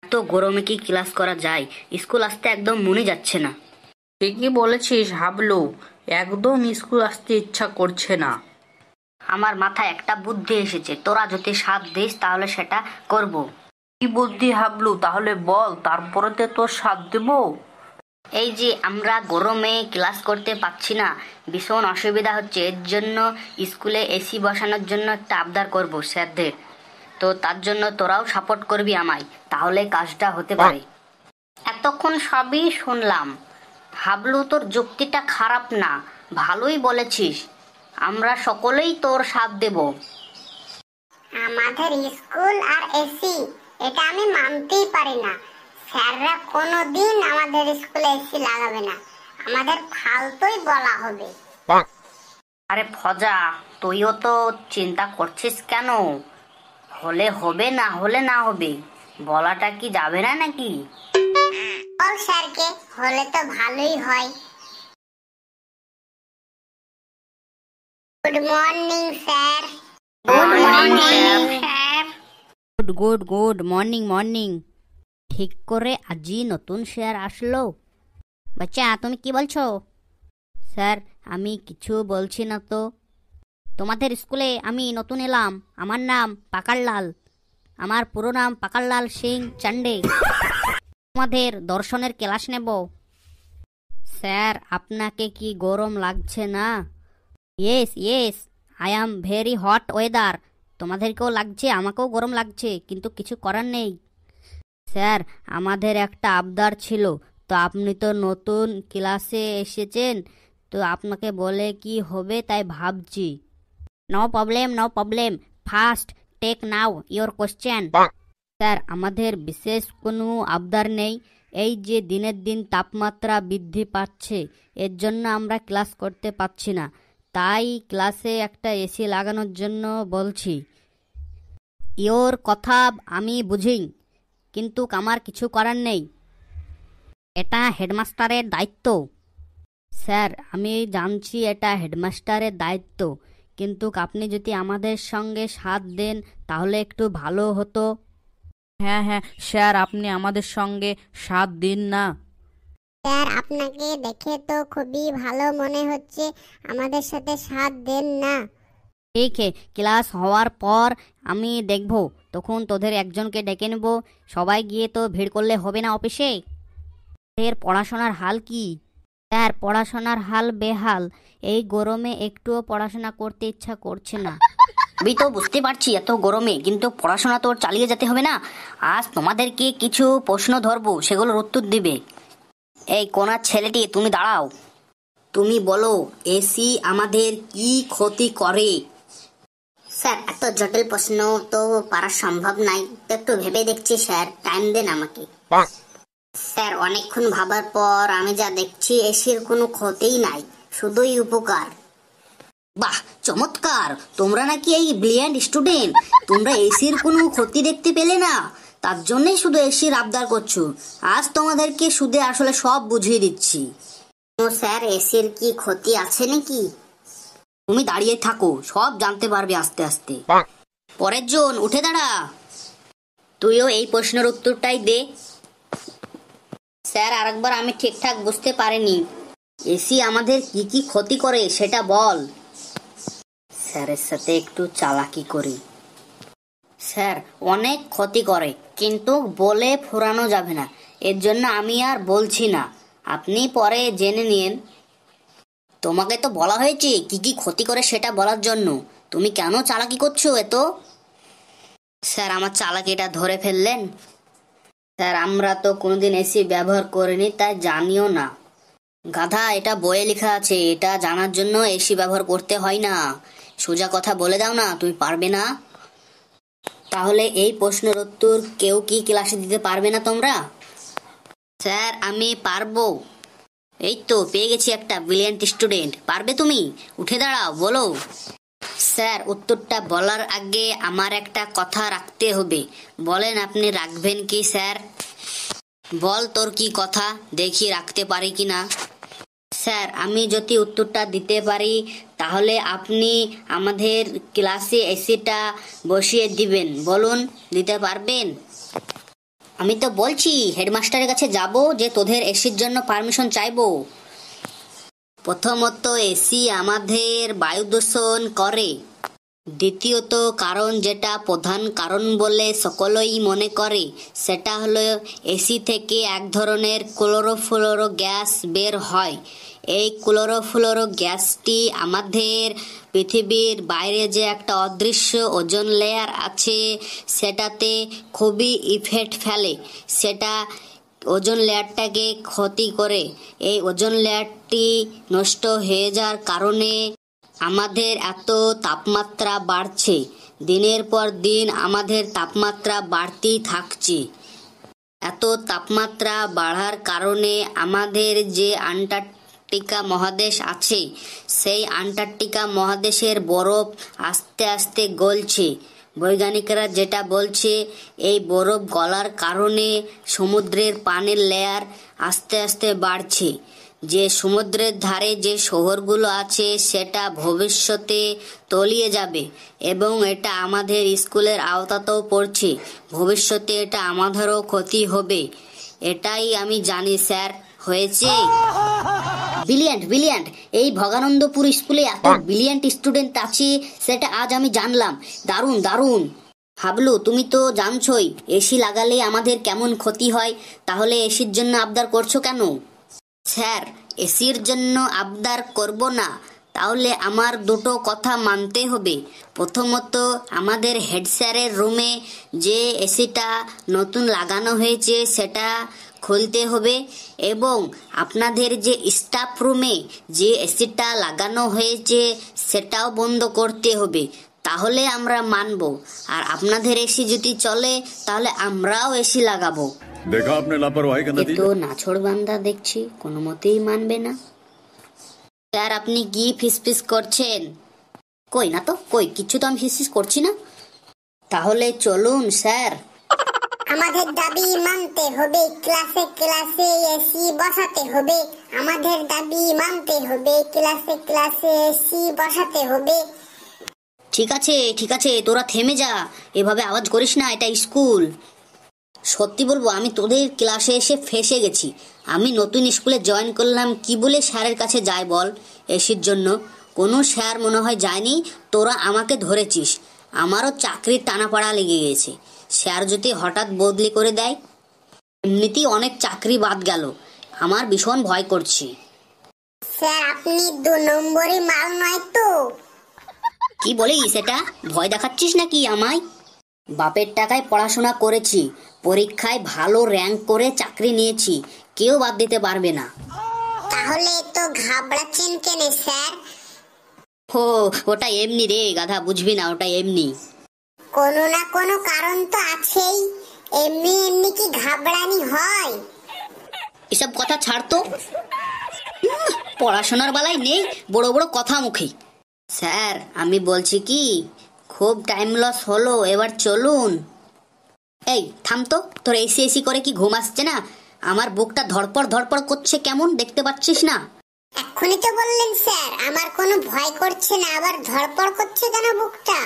তো গরমে কি ক্লাস করা যায়? স্কুল আসতে একদম মনে যাচ্ছে না। ঠিকই বলেছিস হাবলু, একদম স্কুল আসতে ইচ্ছা করছে না। আমার মাথায় একটা বুদ্ধি এসেছে, তোরা যদি সাথ দিস তাহলে সেটা করব। কি বুদ্ধি হাবলু, তাহলে বল, তারপরে তো তোর সাথ দেবো। এই যে আমরা গরমে ক্লাস করতে পারছি না, ভীষণ অসুবিধা হচ্ছে, এর জন্য স্কুলে এসি বসানোর জন্য একটা আবদার করব স্যারদের। তো তার জন্য তোরাও সাপোর্ট করবি আমায়, তাহলে কাজটা হতে পারে। এতক্ষণ সবই শুনলাম, হাবলু তোর যুক্তিটা খারাপ না, ভালোই বলেছিস। আমরা সকলেই তোর সাথ দেব। আমাদের স্কুল আর এসি, এটা আমি মানতেই পারি না। স্যাররা কোনোদিন আমাদের স্কুলে এসি লাগাবে না, আমাদের ফালতুই বলা হবে। আরে ফজা, তুইও তো চিন্তা করছিস কেন? হলে হবে, না হলে না হবে, বলাটা কি যাবে না নাকি? বল স্যারকে, হলে তো ভালোই হয়। Good morning sir. Good morning sir. Good good morning morning. ঠিক করে আজই নতুন স্যার আসলো? বাচ্চা তুমি কি বলছো? স্যার আমি কিছু বলছি না তো। তোমাদের স্কুলে আমি নতুন এলাম, আমার নাম পাকারলাল। আমার পুরো নাম পাকারলাল সিং চান্ডে। তোমাদের দর্শনের ক্লাস নেব। স্যার আপনাকে কি গরম লাগছে না? Yes yes, I am very hot weather. তোমাদেরকেও লাগছে, আমাকেও গরম লাগছে, কিন্তু কিছু করার নেই। স্যার আমাদের একটা আবদার ছিল, তো আপনি তো নতুন ক্লাসে এসেছেন, তো আপনাকে বলে কি হবে তাই ভাবছি। No problem no problem, first take now your question. Sir আমাদের বিশেষ কোনো আবদার নেই, এই যে দিনের দিন তাপমাত্রা বৃদ্ধি পাচ্ছে, এর জন্য আমরা ক্লাস করতে পারছি না, তাই ক্লাসে একটা এসি লাগানোর জন্য বলছি। ইওর কথা আমি বুঝি, কিন্তু আমার কিছু করার নেই, এটা হেডমাস্টারের দায়িত্ব। স্যার আমি জানছি এটা হেডমাস্টারের দায়িত্ব, কিন্তু আপনি যদি আমাদের সঙ্গে সাথ দেন তাহলে একটু ভালো হতো। হ্যাঁ হ্যাঁ স্যার, আপনি আমাদের সঙ্গে সাথ দিন না। স্যার আপনাকে দেখে তো খুবই ভালো মনে হচ্ছে, আমাদের সাথে সাথ দেন না। ঠিক ক্লাস হওয়ার পর আমি দেখব, তখন তোদের একজনকে ডেকে নেব, সবাই গিয়ে তো ভিড় করলে হবে না অফিসে। এর পড়াশোনার হাল কি? স্যার পড়াশোনার হাল বেহাল, এই গরমে একটুও পড়াশোনা করতে ইচ্ছা করছে না। আমি তো বুঝতে পারছি এত গরমে, কিন্তু পড়াশোনা তো চালিয়ে যেতে হবে না। আজ তোমাদেরকে কিছু প্রশ্ন ধরবো, সেগুলোর উত্তর দিবে। এই কোনার ছেলেটি, তুমি দাঁড়াও। তুমি বলো, এসি আমাদের কি ক্ষতি করে? স্যার এত জটিল প্রশ্ন তো পারা সম্ভব নাই, তো একটু ভেবে দেখছি স্যার, টাইম দেন আমাকে। স্যার অনেকক্ষণ ভাবার পর আমি যা দেখছি, এসির কোনো ক্ষতিই নাই, শুধুই উপকার। বাহ চমৎকার, তোমরা নাকি এই ব্রিলিয়ান্ট স্টুডেন্ট, তোমরা এসির কোনো ক্ষতি দেখতে পেলে না, তার জন্যই শুধু এসির আবদার করছো। আজ তোমাদেরকে সুদে আসলে সব বুঝিয়ে দিচ্ছি। ও স্যার, এসির কি ক্ষতি আছে নাকি? তুমি দাঁড়িয়ে থাকো, সব জানতে পারবে আস্তে আস্তে। পরের জন উঠে দাঁড়া, তুইও এই প্রশ্নের উত্তরটাই দে। স্যার আরেকবার আমি ঠিকঠাক বুঝতে পারিনি, এসি আমাদের কি কি ক্ষতি করে সেটা বল। স্যারের সাথে একটু চালাকি করি। স্যার অনেক ক্ষতি করে, কিন্তু বলে ফুরানো যাবে না, এর জন্য আমি আর বলছি না, আপনি পরে জেনে নিন। তোমাকে তো বলা হয়েছে কি কি ক্ষতি করে সেটা বলার জন্য, তুমি কেন চালাকি করছো এত? স্যার আমার চালাকিটা ধরে ফেললেন। স্যার আমরা তো কোনোদিন এসি ব্যবহার করিনি, তাই জানিও না। গাধা, এটা বইয়ে লেখা আছে, এটা জানার জন্য এসি ব্যবহার করতে হয় না। সোজা কথা বলে দাও না, তুমি পারবে না? তাহলে এই প্রশ্নের উত্তর কেউ কি ক্লাসে দিতে পারবে না তোমরা? স্যার আমি পারবো। এই তো পেয়ে গেছি একটা ব্রিলিয়ান্ট স্টুডেন্ট, পারবে তুমি? উঠে দাঁড়াও, বলো। স্যার উত্তরটা বলার আগে আমার একটা কথা রাখতে হবে। বলেন আপনি রাখবেন কি? স্যার বল তোর কি কথা, দেখি রাখতে পারি কিনা। স্যার আমি যদি উত্তরটা দিতে পারি তাহলে আপনি আমাদের ক্লাসে এসিটা বসিয়ে দিবেন, বলুন দিতে পারবেন? আমি তো বলছি হেডমাস্টারের কাছে যাব যে তোদের এসির জন্য পারমিশন চাইবো। প্রথমত এসি আমাদের বায়ু দূষণ করে, দ্বিতীয়ত কারণ যেটা প্রধান কারণ বলে সকলেই মনে করে সেটা হলো এসি থেকে এক ধরনের ক্লোরোফ্লোরো গ্যাস বের হয়। এই ক্লোরোফ্লোরো গ্যাসটি আমাদের পৃথিবীর বাইরে যে একটা অদৃশ্য ওজোন লেয়ার আছে সেটাতে খুবই ইফেক্ট ফেলে, সেটা ওজোন লেয়ারটাকে ক্ষতি করে। এই ওজোন লেয়ারটি নষ্ট হয়ে যাওয়ার কারণে আমাদের এত তাপমাত্রা বাড়ছে, দিনের পর দিন আমাদের তাপমাত্রা বাড়তেই থাকছে। এত তাপমাত্রা বাড়ার কারণে আমাদের যে আন্টার্কটিকা মহাদেশ আছে সেই আন্টার্কটিকা মহাদেশের বরফ আস্তে আস্তে গলছে। বৈজ্ঞানিকরা যেটা বলছে এই বরফ গলার কারণে সমুদ্রের পানির লেয়ার আস্তে আস্তে বাড়ছে। যে সমুদ্রের ধারে যে শহরগুলো আছে সেটা ভবিষ্যতে তলিয়ে যাবে এবং এটা আমাদের স্কুলের আওতাতেও পড়ছে। ভবিষ্যতে এটা আমাদেরও ক্ষতি হবে, এটাই আমি জানি স্যার। হয়েছে ব্রিলিয়ান্ট ব্রিলিয়ান্ট। এই ভগানন্দপুর স্কুলে এত ব্রিলিয়ান্ট স্টুডেন্ট আছে সেটা আজ আমি জানলাম। দারুণ দারুণ। হাবলু তুমি তো জানছই এসি লাগালে আমাদের কেমন ক্ষতি হয়, তাহলে এসির জন্য আবদার করছো কেন? স্যার এসির জন্য আবদার করব না, তাহলে আমার দুটো কথা মানতে হবে। প্রথমত আমাদের হেড স্যারের রুমে যে এসিটা নতুন লাগানো হয়েছে সেটা খুলতে হবে এবং আপনাদের যে স্টাফ রুমে যে এসিটা লাগানো হয়েছে সেটাও বন্ধ করতে হবে, তাহলে আমরা মানব। আর আপনাদের এসি যদি চলে তাহলে আমরাও এসি লাগাবো। देखा आपने लापरवाही का এ नतीजा। তো নাছোড় বান্দা দেখছি, কোনো মতেই মানবে না। স্যার আপনি কি ফিসফিস করছেন? কই না তো, কই কিছু তো আমি ফিসফিস করছি না। তাহলে চলুন স্যার। আমাদের দাবি মানতে হবে, ক্লাসে ক্লাসে এসি বসাতে হবে। আমাদের দাবি মানতে হবে, ক্লাসে ক্লাসে এসি বসাতে হবে। ঠিক আছে তোরা থেমে যা, এভাবে আওয়াজ করিস না, এটা স্কুল। সত্যি বলবো আমি তোদের ক্লাসে এসে ফেঁসে গেছি। আমি নতুন স্কুলে জয়েন করলাম, কি বলে স্যারের কাছে যাই বল এসির জন্য? কোনো স্যার মনে হয় যায়নি, তোরা আমাকে ধরেছিস। আমারও চাকরির টানাপাড়া লেগে গেছে। স্যার যদি হঠাৎ বদলি করে দেয়, এমনিতেই অনেক চাকরি বাদ গেল, আমার ভীষণ ভয় করছি। স্যার আপনি 2 নম্বরই মাল নয় তো? কি বলিস এটা? ভয় দেখাচ্ছিস নাকি আমায়? বাপের টাকায় পড়াশোনা করেছি, পরীক্ষায় ভালো র্যাঙ্ক করে চাকরি নিয়েছি, কেউ বাদ দিতে পারবে না। তাহলে তো ঘাবড়াচ্ছেন কেন স্যার? ও ওটা এমনি রে গাধা, বুঝবি না, ওটা এমনি। কোনো না কোনো কারণ তো আছেই, এমনি এমনি কি ঘাবড়ানি হয়? এসব কথা ছাড় তো, পড়াশোনার বেলায় নেই বড় বড় কথা মুখে। স্যার আমি বলছি কি, খুব টাইম লস হলো, এবার চলুন। এই থাম তো, তোর এসি এসি করে কি ঘুম আসছে না? আমার বুকটা ধড়পড় ধড়পড় করছে কেমন, দেখতে পাচ্ছিস না? এক্ষুনি তো বললেন স্যার আমার কোনো ভয় করছে না, আবার ধড়পড় করছে কেন বুকটা?